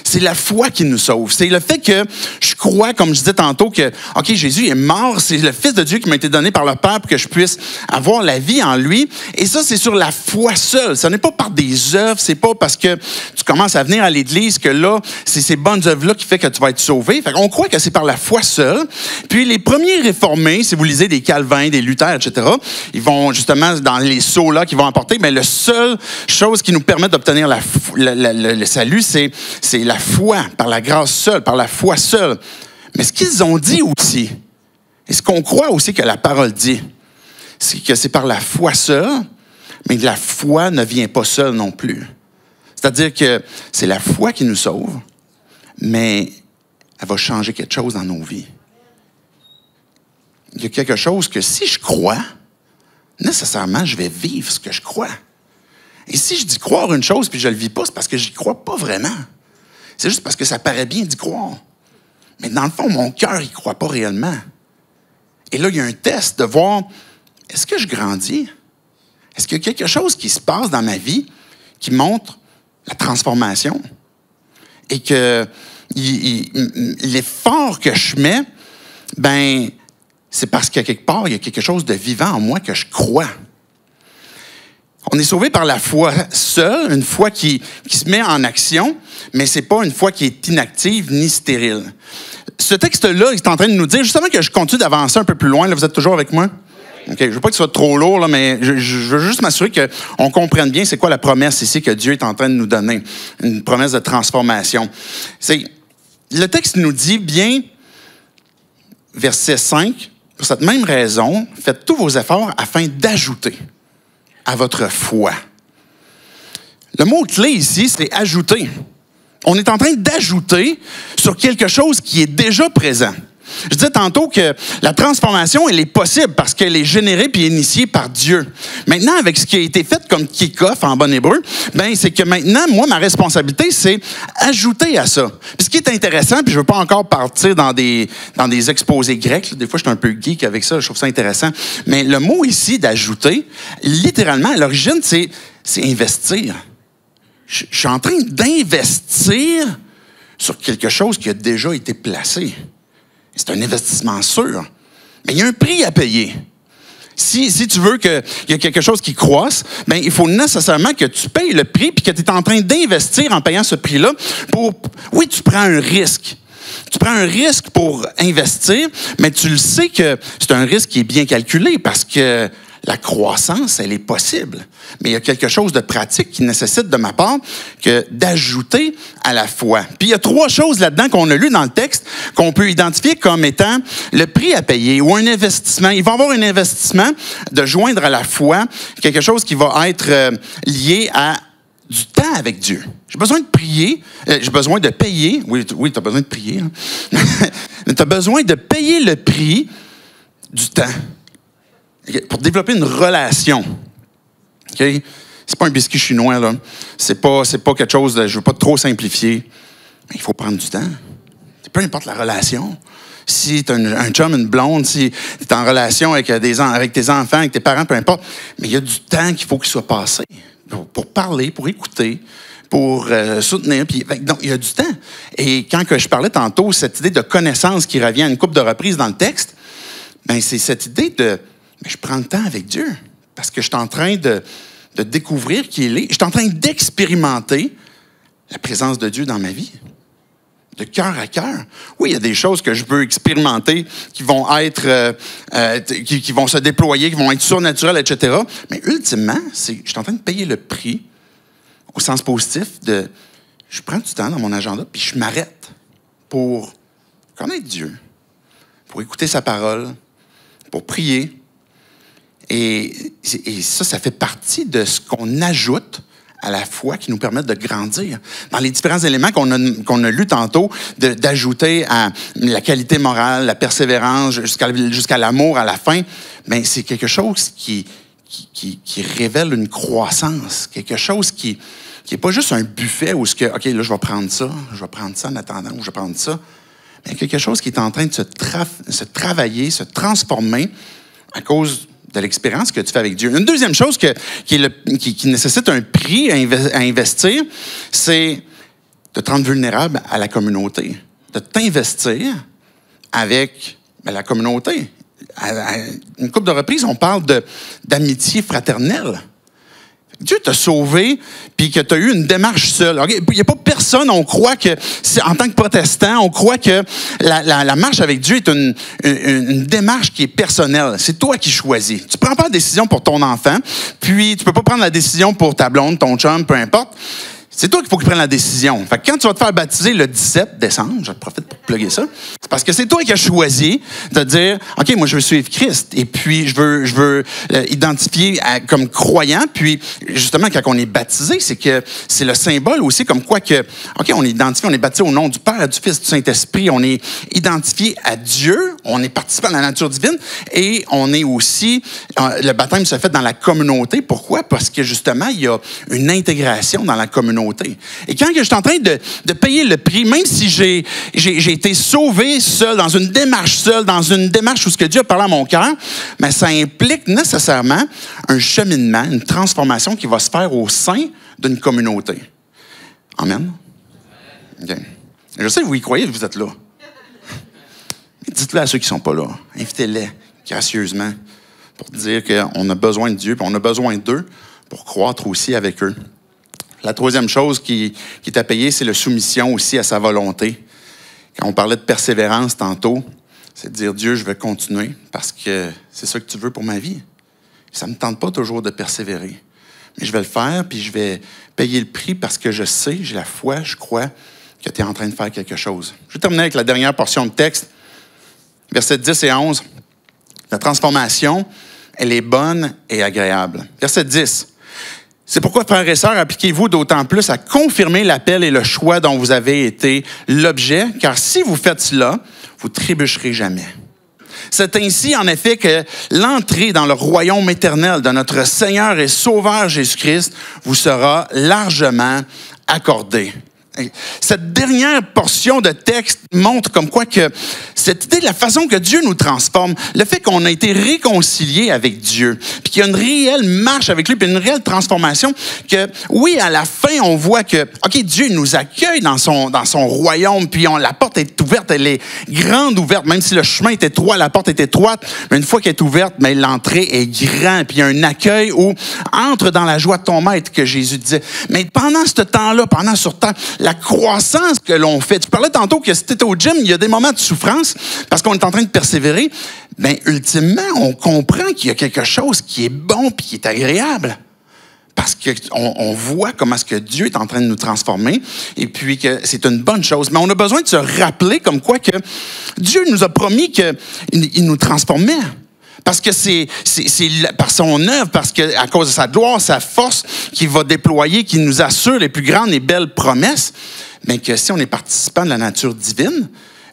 C'est la foi qui nous sauve. C'est le fait que je crois, comme je disais tantôt, que, OK, Jésus est mort, c'est le Fils de Dieu qui m'a été donné par le Père pour que je puisse avoir la vie en lui. Et ça, c'est sur la foi seule. Ce n'est pas par des œuvres, c'est pas parce que tu commences à venir à l'Église que là, c'est ces bonnes œuvres-là qui fait que tu vas être sauvé. Fait qu'on croit que c'est par la foi seule. Puis les premiers réformés, si vous lisez des Calvins, des Luther, etc., ils vont justement dans les sauts-là qu'ils vont apporter, mais la seule chose qui nous permet d'obtenir le salut, c'est la foi, par la grâce seule, par la foi seule. Mais ce qu'ils ont dit aussi, et ce qu'on croit aussi que la parole dit, c'est que c'est par la foi seule, mais la foi ne vient pas seule non plus. C'est-à-dire que c'est la foi qui nous sauve, mais elle va changer quelque chose dans nos vies. Il y a quelque chose que si je crois, nécessairement, je vais vivre ce que je crois. Et si je dis croire une chose puis je ne le vis pas, c'est parce que je n'y crois pas vraiment. C'est juste parce que ça paraît bien d'y croire. Mais dans le fond, mon cœur n'y croit pas réellement. Et là, il y a un test de voir, est-ce que je grandis? Est-ce qu'il y a quelque chose qui se passe dans ma vie qui montre la transformation? Et que l'effort que je mets, c'est parce qu'à quelque part, il y a quelque chose de vivant en moi que je crois. On est sauvé par la foi seule, une foi qui se met en action, mais ce n'est pas une foi qui est inactive ni stérile. Ce texte-là est en train de nous dire, justement que je continue d'avancer un peu plus loin. Là, vous êtes toujours avec moi? Okay. Je ne veux pas que ce soit trop lourd, là, mais je veux juste m'assurer qu'on comprenne bien c'est quoi la promesse ici que Dieu est en train de nous donner. Une promesse de transformation. Le texte nous dit bien, verset 5, « Pour cette même raison, faites tous vos efforts afin d'ajouter à votre foi. » Le mot-clé ici, c'est « ajouter ». On est en train d'ajouter sur quelque chose qui est déjà présent. Je disais tantôt que la transformation, elle est possible parce qu'elle est générée puis initiée par Dieu. Maintenant, avec ce qui a été fait comme kick-off en bon hébreu, c'est que maintenant, moi, ma responsabilité, c'est ajouter à ça. Puis ce qui est intéressant, puis je veux pas encore partir dans des exposés grecs, là, des fois, je suis un peu geek avec ça, je trouve ça intéressant, mais le mot ici d'ajouter, littéralement, à l'origine, c'est investir. Je suis en train d'investir sur quelque chose qui a déjà été placé. C'est un investissement sûr. Mais il y a un prix à payer. Si tu veux qu'il y ait quelque chose qui croisse, il faut nécessairement que tu payes le prix puis que tu es en train d'investir en payant ce prix-là. Oui, tu prends un risque. Tu prends un risque pour investir, mais tu le sais que c'est un risque qui est bien calculé parce que la croissance, elle est possible. Mais il y a quelque chose de pratique qui nécessite de ma part que d'ajouter à la foi. Puis il y a 3 choses là-dedans qu'on a lues dans le texte qu'on peut identifier comme étant le prix à payer ou un investissement. Il va y avoir un investissement de joindre à la foi quelque chose qui va être lié à du temps avec Dieu. J'ai besoin de prier, j'ai besoin de payer. Oui, tu as besoin de prier. Hein? Tu as besoin de payer le prix du temps. Pour développer une relation. Okay? C'est pas un biscuit chinois, là. C'est pas quelque chose de... Je veux pas trop simplifier. Mais il faut prendre du temps. Peu importe la relation. Si tu as un chum, une blonde, si tu es en relation avec tes enfants, avec tes parents, peu importe. Mais il y a du temps qu'il faut qu'il soit passé. Pour parler, pour écouter, pour soutenir. Puis, donc, il y a du temps. Et quand je parlais tantôt, cette idée de connaissance qui revient à une couple de reprises dans le texte, c'est cette idée de... je prends le temps avec Dieu parce que je suis en train de découvrir qui il est. Je suis en train d'expérimenter la présence de Dieu dans ma vie, de cœur à cœur. Oui, il y a des choses que je peux expérimenter qui vont être, qui vont se déployer, qui vont être surnaturelles, etc. Mais ultimement, je suis en train de payer le prix au sens positif de je prends du temps dans mon agenda puis je m'arrête. pour connaître Dieu, pour écouter sa parole, pour prier. Et ça fait partie de ce qu'on ajoute à la foi qui nous permettent de grandir. Dans les différents éléments qu'on a lus tantôt, d'ajouter à la qualité morale, la persévérance, jusqu'à l'amour à la fin, bien, c'est quelque chose qui révèle une croissance, quelque chose qui n'est pas juste un buffet où, OK, là, je vais prendre ça en attendant, ou je vais prendre ça, mais quelque chose qui est en train de se travailler, se transformer à cause de l'expérience que tu fais avec Dieu. Une deuxième chose qui nécessite un prix à investir, c'est de te rendre vulnérable à la communauté, de t'investir avec la communauté. À une couple de reprises, on parle d'amitié fraternelle. Dieu t'a sauvé, puis que tu as eu une démarche seule. Il n'y a pas personne, on croit que, en tant que protestant, on croit que la marche avec Dieu est une démarche qui est personnelle. C'est toi qui choisis. Tu ne prends pas la décision pour ton enfant, puis tu ne peux pas prendre la décision pour ta blonde, ton chum, peu importe. C'est toi qu'il faut qu'il prenne la décision. Fait que quand tu vas te faire baptiser le 17 décembre, je profite pour plugger ça, c'est parce que c'est toi qui as choisi de dire, OK, moi, je veux suivre Christ. Et puis, je veux identifier comme croyant. Puis, justement, quand on est baptisé, c'est que c'est le symbole aussi comme quoi que, OK, on est identifié, on est baptisé au nom du Père, du Fils, du Saint-Esprit. On est identifié à Dieu. On est participant à la nature divine. Et on est aussi, le baptême se fait dans la communauté. Pourquoi? Parce que, justement, il y a une intégration dans la communauté. Et quand je suis en train de payer le prix, même si j'ai été sauvé seul, dans une démarche où ce que Dieu a parlé à mon cœur, mais ça implique nécessairement un cheminement, une transformation qui va se faire au sein d'une communauté. Amen? Okay. Je sais que vous y croyez, vous êtes là. Dites-le à ceux qui ne sont pas là. Invitez-les gracieusement pour dire qu'on a besoin de Dieu, puis on a besoin d'eux pour croître aussi avec eux. La troisième chose qui est à payer, c'est la soumission aussi à sa volonté. Quand on parlait de persévérance tantôt, c'est de dire, Dieu, je vais continuer parce que c'est ça que tu veux pour ma vie. Ça ne me tente pas toujours de persévérer. Mais je vais le faire, puis je vais payer le prix parce que je sais, j'ai la foi, je crois que tu es en train de faire quelque chose. Je vais terminer avec la dernière portion de texte, versets 10 et 11. La transformation, elle est bonne et agréable. Verset 10. C'est pourquoi, frères et sœurs, appliquez-vous d'autant plus à confirmer l'appel et le choix dont vous avez été l'objet, car si vous faites cela, vous trébucherez jamais. C'est ainsi, en effet, que l'entrée dans le royaume éternel de notre Seigneur et Sauveur Jésus-Christ vous sera largement accordée. Cette dernière portion de texte montre comme quoi que cette idée de la façon que Dieu nous transforme, le fait qu'on a été réconcilié avec Dieu, puis qu'il y a une réelle marche avec lui, puis une réelle transformation, que oui, à la fin, on voit que, OK, Dieu nous accueille dans son royaume, puis la porte est ouverte, elle est grande ouverte, même si le chemin est étroit, la porte est étroite, mais une fois qu'elle est ouverte, mais l'entrée est grande, puis il y a un accueil où entre dans la joie de ton maître, que Jésus disait. Mais pendant ce temps-là, pendant ce temps, la croissance que l'on fait. Tu parlais tantôt que si tu étais au gym, il y a des moments de souffrance parce qu'on est en train de persévérer. Bien, ultimement, on comprend qu'il y a quelque chose qui est bon puis qui est agréable. Parce qu'on voit comment est-ce que Dieu est en train de nous transformer et puis que c'est une bonne chose. Mais on a besoin de se rappeler comme quoi que Dieu nous a promis qu'il nous transformait. Parce que c'est par son œuvre, parce qu'à cause de sa gloire, sa force qu'il va déployer, qui nous assure les plus grandes et belles promesses, bien que si on est participant de la nature divine,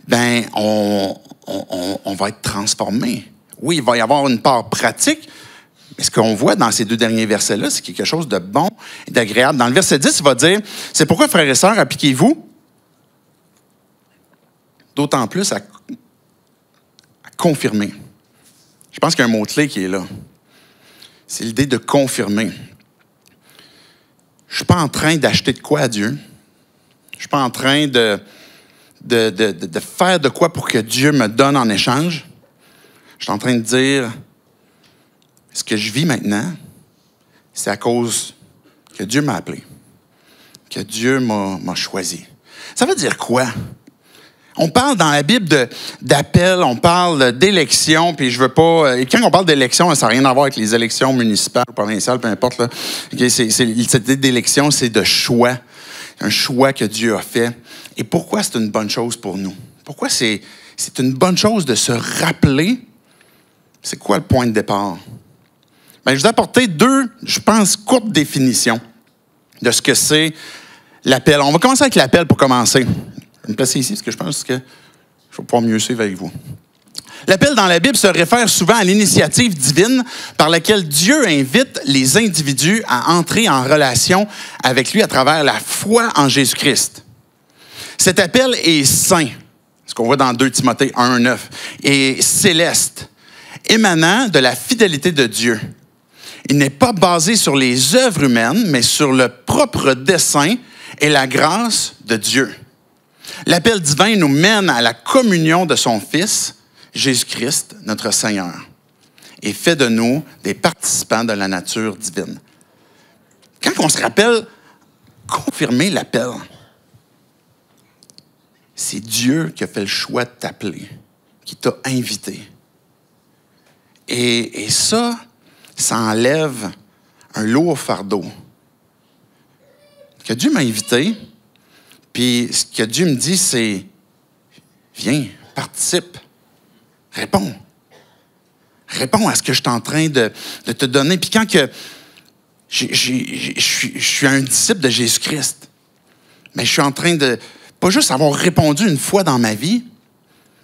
bien on va être transformé. Oui, il va y avoir une part pratique, mais ce qu'on voit dans ces deux derniers versets-là, c'est quelque chose de bon et d'agréable. Dans le verset 10, il va dire, c'est pourquoi, frères et sœurs, appliquez-vous d'autant plus à confirmer. Je pense qu'il y a un mot-clé qui est là. C'est l'idée de confirmer. Je ne suis pas en train d'acheter de quoi à Dieu. Je ne suis pas en train de faire de quoi pour que Dieu me donne en échange. Je suis en train de dire, ce que je vis maintenant, c'est à cause que Dieu m'a appelé, que Dieu m'a choisi. Ça veut dire quoi? On parle dans la Bible d'appel, on parle d'élection, puis je veux pas... Quand on parle d'élection, ça n'a rien à voir avec les élections municipales ou provinciales, peu importe. Là. Okay, cette idée d'élection, c'est de choix. Un choix que Dieu a fait. Et pourquoi c'est une bonne chose pour nous? Pourquoi c'est une bonne chose de se rappeler c'est quoi le point de départ? Bien, je vous ai apporté deux, je pense, courtes définitions de ce que c'est l'appel. On va commencer avec l'appel pour commencer. Je vais me placer ici parce que je pense que je vais pouvoir mieux suivre avec vous. L'appel dans la Bible se réfère souvent à l'initiative divine par laquelle Dieu invite les individus à entrer en relation avec lui à travers la foi en Jésus-Christ. Cet appel est saint, ce qu'on voit dans 2 Timothée 1:9, et céleste, émanant de la fidélité de Dieu. Il n'est pas basé sur les œuvres humaines, mais sur le propre dessein et la grâce de Dieu. L'appel divin nous mène à la communion de son Fils, Jésus-Christ, notre Seigneur, et fait de nous des participants de la nature divine. Quand on se rappelle confirmer l'appel, c'est Dieu qui a fait le choix de t'appeler, qui t'a invité. Et ça enlève un lourd fardeau. Que Dieu m'a invité, puis ce que Dieu me dit, c'est « Viens, participe, réponds. Réponds à ce que je suis en train de te donner. » Puis quand que je suis un disciple de Jésus-Christ, mais je suis en train de, pas juste avoir répondu une fois dans ma vie,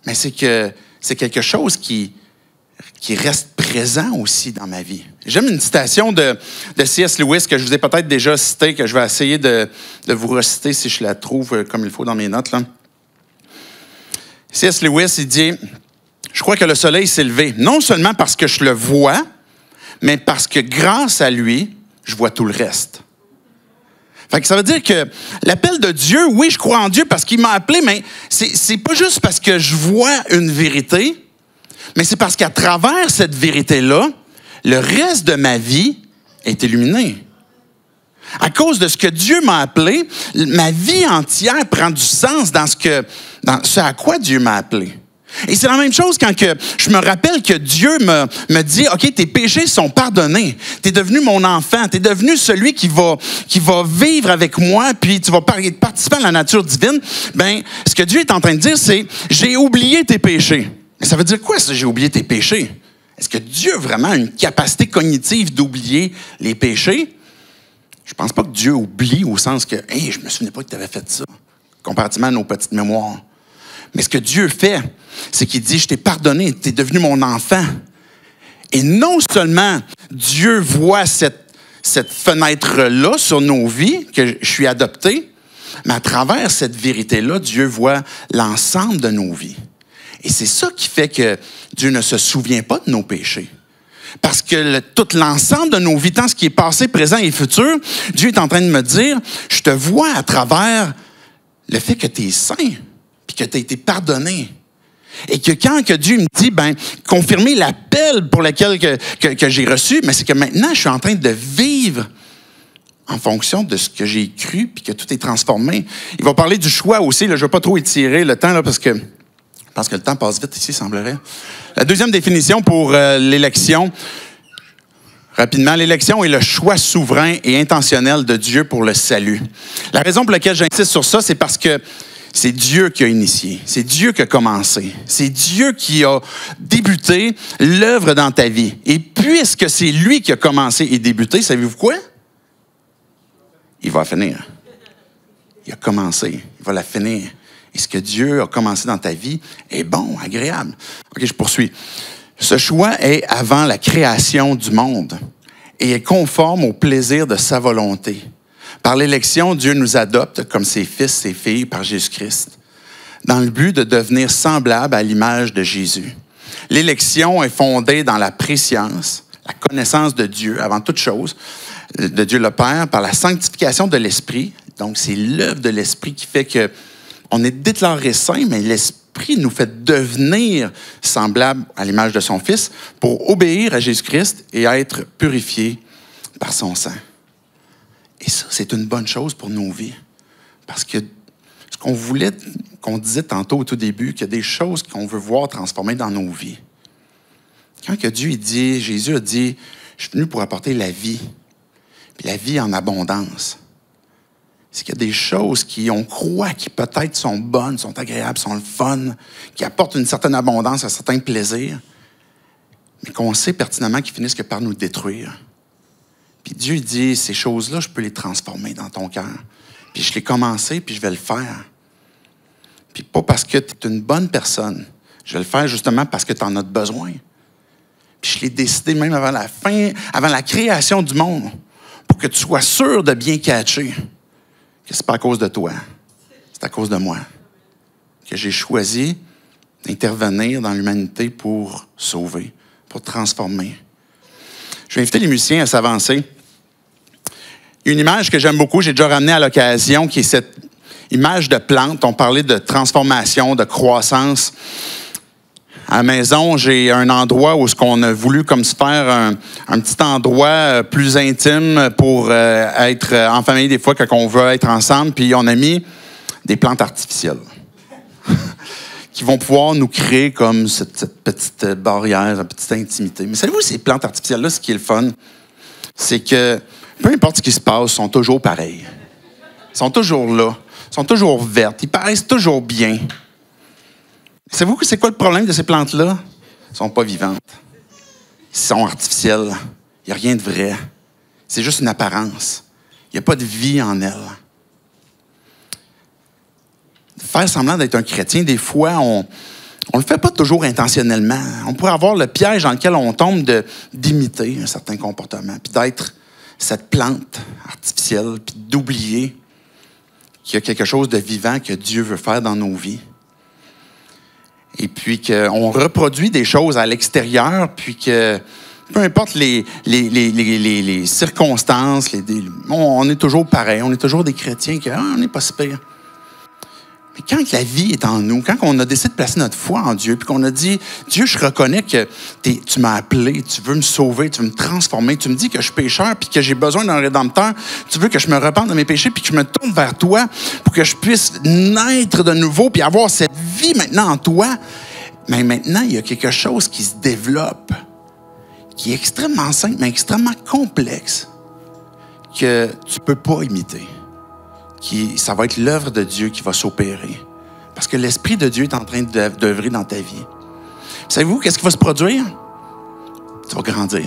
mais c'est quelque chose qui reste présent aussi dans ma vie. J'aime une citation de C.S. Lewis que je vous ai peut-être déjà citée, que je vais essayer de vous reciter si je la trouve comme il faut dans mes notes, là. C.S. Lewis, il dit « Je crois que le soleil s'est levé, non seulement parce que je le vois, mais parce que grâce à lui, je vois tout le reste. » Fait que ça veut dire que l'appel de Dieu, oui, je crois en Dieu parce qu'il m'a appelé, mais c'est pas juste parce que je vois une vérité, mais c'est parce qu'à travers cette vérité-là, le reste de ma vie est illuminé. À cause de ce que Dieu m'a appelé, ma vie entière prend du sens dans ce à quoi Dieu m'a appelé. Et c'est la même chose quand que je me rappelle que Dieu me dit « OK, tes péchés sont pardonnés. Tu es devenu mon enfant. Tu es devenu celui qui va vivre avec moi, puis tu vas participer à la nature divine. » Bien, ce que Dieu est en train de dire, c'est « J'ai oublié tes péchés. » Mais ça veut dire quoi, ça, j'ai oublié tes péchés? Est-ce que Dieu a vraiment une capacité cognitive d'oublier les péchés? Je pense pas que Dieu oublie au sens que « Hey, je me souvenais pas que tu avais fait ça. » Comparativement à nos petites mémoires. Mais ce que Dieu fait, c'est qu'il dit, je t'ai pardonné, tu es devenu mon enfant. Et non seulement Dieu voit cette fenêtre-là sur nos vies, que je suis adopté, mais à travers cette vérité-là, Dieu voit l'ensemble de nos vies. Et c'est ça qui fait que Dieu ne se souvient pas de nos péchés. Parce que tout l'ensemble de nos vies, tant ce qui est passé, présent et futur, Dieu est en train de me dire, je te vois à travers le fait que tu es saint, puis que tu as été pardonné. Et que quand que Dieu me dit, confirmer l'appel pour lequel que j'ai reçu, mais c'est que maintenant, je suis en train de vivre en fonction de ce que j'ai cru, puis que tout est transformé. Il va parler du choix aussi, là, je ne vais pas trop étirer le temps, là, parce que le temps passe vite ici, semblerait. La deuxième définition pour l'élection, rapidement, l'élection est le choix souverain et intentionnel de Dieu pour le salut. La raison pour laquelle j'insiste sur ça, c'est parce que c'est Dieu qui a initié, c'est Dieu qui a commencé, c'est Dieu qui a débuté l'œuvre dans ta vie. Et puisque c'est lui qui a commencé et débuté, savez-vous quoi? Il va finir. Il a commencé, il va la finir. Et ce que Dieu a commencé dans ta vie est bon, agréable. OK, je poursuis. Ce choix est avant la création du monde et est conforme au plaisir de sa volonté. Par l'élection, Dieu nous adopte comme ses fils, ses filles, par Jésus-Christ, dans le but de devenir semblables à l'image de Jésus. L'élection est fondée dans la préscience, la connaissance de Dieu, avant toute chose, de Dieu le Père, par la sanctification de l'Esprit. Donc, c'est l'œuvre de l'Esprit qui fait qu'on est déclaré saint, mais l'Esprit nous fait devenir semblables à l'image de son Fils pour obéir à Jésus-Christ et être purifiés par son sang. Et ça, c'est une bonne chose pour nos vies. Parce que ce qu'on disait tantôt au tout début, qu'il y a des choses qu'on veut voir transformées dans nos vies. Quand que Jésus a dit, je suis venu pour apporter la vie, puis la vie en abondance. c'est qu'il y a des choses on croit qui peut-être sont bonnes, sont agréables, sont le fun, qui apportent une certaine abondance, un certain plaisir, mais qu'on sait pertinemment qu'ils finissent que par nous détruire. Puis Dieu dit, ces choses-là, je peux les transformer dans ton cœur. Puis je l'ai commencé, puis je vais le faire. Puis pas parce que tu es une bonne personne. Je vais le faire justement parce que tu en as besoin. Puis je l'ai décidé même avant la création du monde, pour que tu sois sûr de bien catcher que c'est pas à cause de toi, c'est à cause de moi. Que j'ai choisi d'intervenir dans l'humanité pour sauver, pour transformer. Je vais inviter les musiciens à s'avancer. Il y a une image que j'aime beaucoup, j'ai déjà ramenée à l'occasion, qui est cette image de plante. On parlait de transformation, de croissance. À la maison, j'ai un endroit où on a voulu comme se faire un petit endroit plus intime pour être en famille des fois quand on veut être ensemble. Puis on a mis des plantes artificielles qui vont pouvoir nous créer comme cette petite barrière, cette petite intimité. Mais savez-vous, ces plantes artificielles-là, ce qui est le fun, c'est que peu importe ce qui se passe, ils sont toujours pareils. Ils sont toujours là. Ils sont toujours vertes. Ils paraissent toujours bien. Savez-vous que c'est quoi le problème de ces plantes-là? Elles ne sont pas vivantes. Elles sont artificielles. Il n'y a rien de vrai. C'est juste une apparence. Il n'y a pas de vie en elles. Faire semblant d'être un chrétien, des fois, on ne le fait pas toujours intentionnellement. On pourrait avoir le piège dans lequel on tombe d'imiter un certain comportement, puis d'être cette plante artificielle, puis d'oublier qu'il y a quelque chose de vivant que Dieu veut faire dans nos vies. Et puis qu'on reproduit des choses à l'extérieur, puis que peu importe les circonstances, on est toujours pareil, on est toujours des chrétiens on n'est pas si pire. Mais quand la vie est en nous, quand on a décidé de placer notre foi en Dieu, puis qu'on a dit, Dieu, je reconnais que tu m'as appelé, tu veux me sauver, tu veux me transformer, tu me dis que je suis pécheur, puis que j'ai besoin d'un rédempteur, tu veux que je me repente de mes péchés, puis que je me tourne vers toi pour que je puisse naître de nouveau, puis avoir cette vie maintenant en toi. Mais maintenant, il y a quelque chose qui se développe, qui est extrêmement simple, mais extrêmement complexe, que tu ne peux pas imiter. Ça va être l'œuvre de Dieu qui va s'opérer. Parce que l'Esprit de Dieu est en train d'œuvrer dans ta vie. Savez-vous qu'est-ce qui va se produire? Tu vas grandir.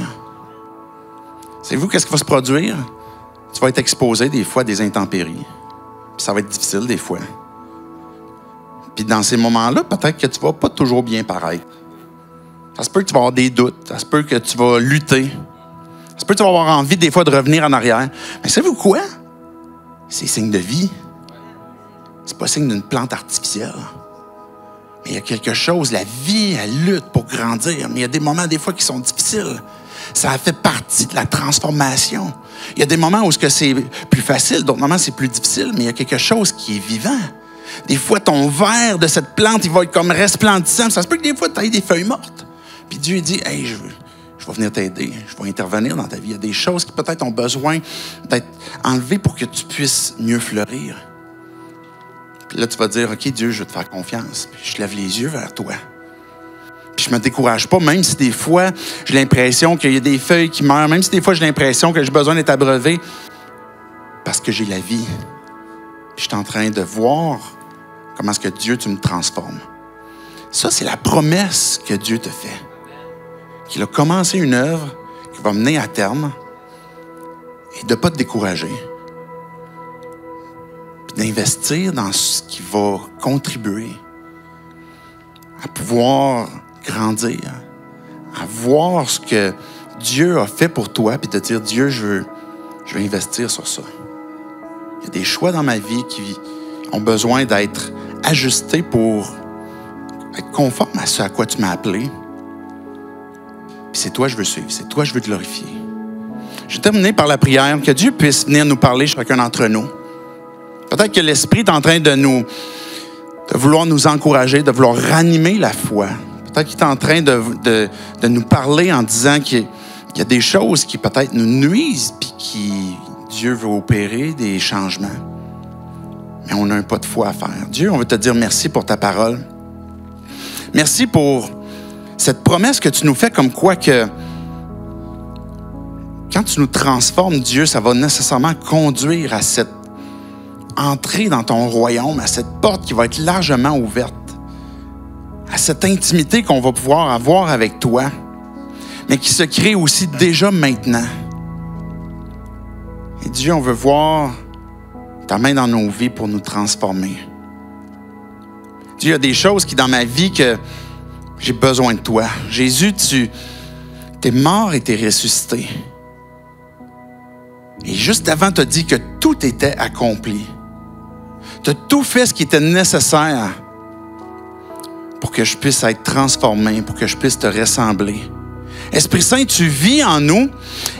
Savez-vous qu'est-ce qui va se produire? Tu vas être exposé des fois à des intempéries. Puis ça va être difficile des fois. Puis dans ces moments-là, peut-être que tu ne vas pas toujours bien paraître. Ça se peut que tu vas avoir des doutes. Ça se peut que tu vas lutter. Ça se peut que tu vas avoir envie des fois de revenir en arrière. Mais savez-vous quoi? C'est signe de vie. C'est pas signe d'une plante artificielle. Mais il y a quelque chose, la vie, elle lutte pour grandir. Mais il y a des moments, des fois, qui sont difficiles. Ça fait partie de la transformation. Il y a des moments où c'est plus facile, d'autres moments, c'est plus difficile, mais il y a quelque chose qui est vivant. Des fois, ton verre de cette plante, il va être comme resplendissant. Ça se peut que des fois, tu aies des feuilles mortes. Puis Dieu dit, « Hey, je vais venir t'aider, je vais intervenir dans ta vie. » Il y a des choses qui peut-être ont besoin d'être enlevées pour que tu puisses mieux fleurir. Puis là, tu vas dire, « OK, Dieu, je vais te faire confiance. » Puis je lève les yeux vers toi. Puis je me décourage pas, même si des fois, j'ai l'impression qu'il y a des feuilles qui meurent, même si des fois, j'ai l'impression que j'ai besoin d'être abreuvé, parce que j'ai la vie. Puis je suis en train de voir comment est-ce que Dieu, tu me transformes. Ça, c'est la promesse que Dieu te fait. Qu'il a commencé une œuvre qui va mener à terme et de ne pas te décourager. Puis d'investir dans ce qui va contribuer à pouvoir grandir, à voir ce que Dieu a fait pour toi, puis de dire, Dieu, je veux investir sur ça. Il y a des choix dans ma vie qui ont besoin d'être ajustés pour être conformes à ce à quoi tu m'as appelé. Puis c'est toi que je veux suivre, c'est toi que je veux glorifier. Je vais terminer par la prière, que Dieu puisse venir nous parler chacun d'entre nous. Peut-être que l'Esprit est en train de vouloir nous encourager, de vouloir ranimer la foi. Peut-être qu'il est en train de nous parler en disant qu'il y a des choses qui peut-être nous nuisent, puis que Dieu veut opérer des changements. Mais on a un pas de foi à faire. Dieu, on veut te dire merci pour ta parole. Merci pour cette promesse que tu nous fais comme quoi que quand tu nous transformes, Dieu, ça va nécessairement conduire à cette entrer dans ton royaume, à cette porte qui va être largement ouverte, à cette intimité qu'on va pouvoir avoir avec toi, mais qui se crée aussi déjà maintenant. Et Dieu, on veut voir ta main dans nos vies pour nous transformer. Dieu, il y a des choses qui dans ma vie que j'ai besoin de toi. Jésus, tu es mort et tu es ressuscité. Et juste avant, tu as dit que tout était accompli. Tu as tout fait ce qui était nécessaire pour que je puisse être transformé, pour que je puisse te ressembler. Esprit Saint, tu vis en nous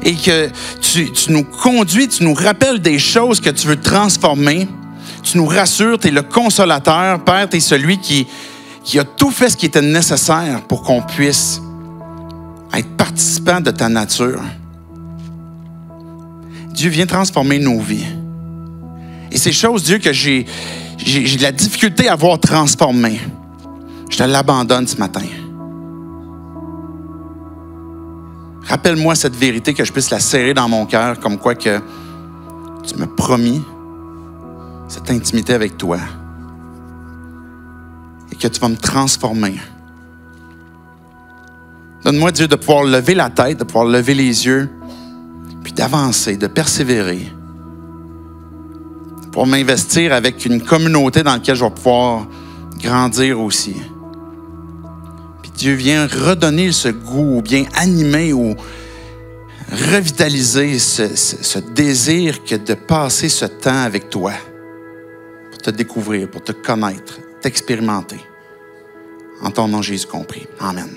et que tu nous conduis, tu nous rappelles des choses que tu veux transformer. Tu nous rassures, tu es le consolateur. Père, tu es celui qui a tout fait ce qui était nécessaire pour qu'on puisse être participant de ta nature. Dieu vient transformer nos vies. Et ces choses, Dieu, que j'ai de la difficulté à voir transformer, je te l'abandonne ce matin. Rappelle-moi cette vérité, que je puisse la serrer dans mon cœur, comme quoi que tu m'as promis cette intimité avec toi et que tu vas me transformer. Donne-moi, Dieu, de pouvoir lever la tête, de pouvoir lever les yeux, puis d'avancer, de persévérer, pour m'investir avec une communauté dans laquelle je vais pouvoir grandir aussi. Puis Dieu vient redonner ce goût, ou bien animer ou revitaliser ce désir que de passer ce temps avec toi, pour te découvrir, pour te connaître, t'expérimenter. En ton nom, Jésus compris. Amen.